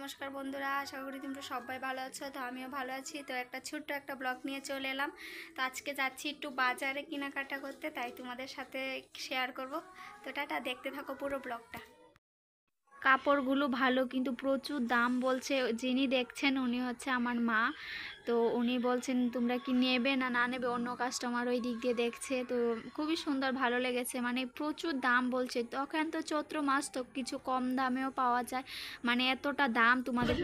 নমস্কার বন্ধুরা, আশা করি তোমরা সবাই ভালো আছো। তো আমিও ভালো আছি। তো একটা ছোট্ট একটা ব্লগ নিয়ে চলে এলাম। তো আজকে যাচ্ছি একটু বাজারে কেনাকাটা করতে, তাই তোমাদের সাথে শেয়ার করব। তো টাটা, দেখতে থাকো পুরো ব্লগটা। কাপড়গুলো ভালো কিন্তু প্রচুর দাম বলছে। যিনি দেখছেন উনি হচ্ছে আমার মা। তো উনি বলছেন তোমরা কি নেবে না না নেবে, অন্য কাস্টমার ওই দিক দিয়ে দেখছে। তো খুবই সুন্দর, ভালো লেগেছে। মানে প্রচুর দাম বলছে। তখন তো চৈত্র মাস, তো কিছু কম দামেও পাওয়া যায়। মানে এতটা দাম তোমাদের।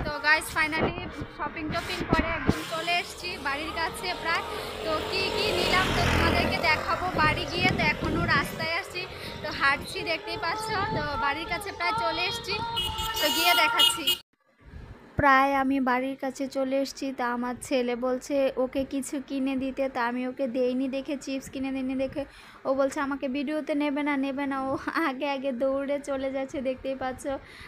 তো গাইস ফাইনালি শপিং টপিং করে একদম চলে এসেছি বাড়ির কাছে প্রায়। তো কি কি নিলাম তো তোমাদেরকে দেখাবো বাড়ি গিয়ে। তো এখনও রাস্তায় আসছি, তো হাঁটছি, দেখতেই পাচ্ছ। তো বাড়ির কাছে প্রায় চলে এসেছি, তো গিয়ে দেখাচ্ছি। প্রায় আমি বাড়ির কাছে চলে এসেছি। তা আমার ছেলে বলছে ওকে কিছু কিনে দিতে, তা আমি ওকে দেইনি দেখে, চিপস কিনে দিইনি দেখে ও বলছে আমাকে ভিডিওতে নেবে না নেবে না। ও আগে আগে দৌড়ে চলে যাচ্ছে, দেখতেই পাচ্ছ।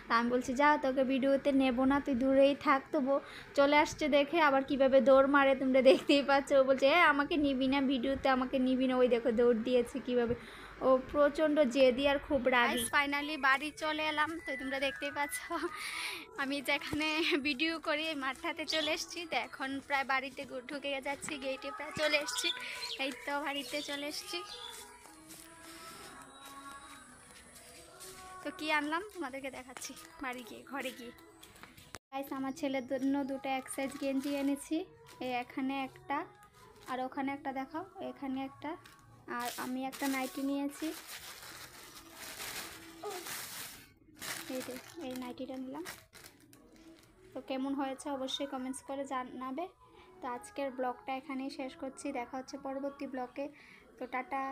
তা আমি বলছি যা, তোকে ভিডিওতে নেব না, তুই দূরেই থাক। তবু চলে আসছে দেখে আবার কিভাবে দৌড় মারে তোমরা দেখতেই পাচ্ছ। ও বলছে আমাকে নিবি না ভিডিওতে, আমাকে নিবি না। ওই দেখো দৌড় দিয়েছে কিভাবে। ও প্রচণ্ড জেদি আর খুব রাগী। ফাইনালি বাড়ি চলে এলাম। তো তোমরা দেখতেই পাচ্ছ আমি যেখানে ভিডিও করি এই মাঠটাতে চলে এসেছি। তো এখন প্রায় বাড়িতে ঢুকে যাচ্ছি, গেটে প্রায় চলে এসেছি। এই তো বাড়িতে চলে এসেছি। তো কি আনলাম তোমাদেরকে দেখাচ্ছি বাড়ি গিয়ে, ঘরে গিয়ে। গাইস আমার ছেলের জন্য দুটো এক সাইজ গেঞ্জি এনেছি। এখানে একটা আর ওখানে একটা, দেখাও, এখানে একটা। আর আমি একটা নাইটি নিয়েছি। এই নাইটিটা নিলাম। তো কেমন হয়েছে অবশ্যই কমেন্টস করে জানাবে। তো আজকের ব্লগটা এখানেই শেষ করছি, দেখা হচ্ছে পরবর্তী ব্লগে। তো টাটা।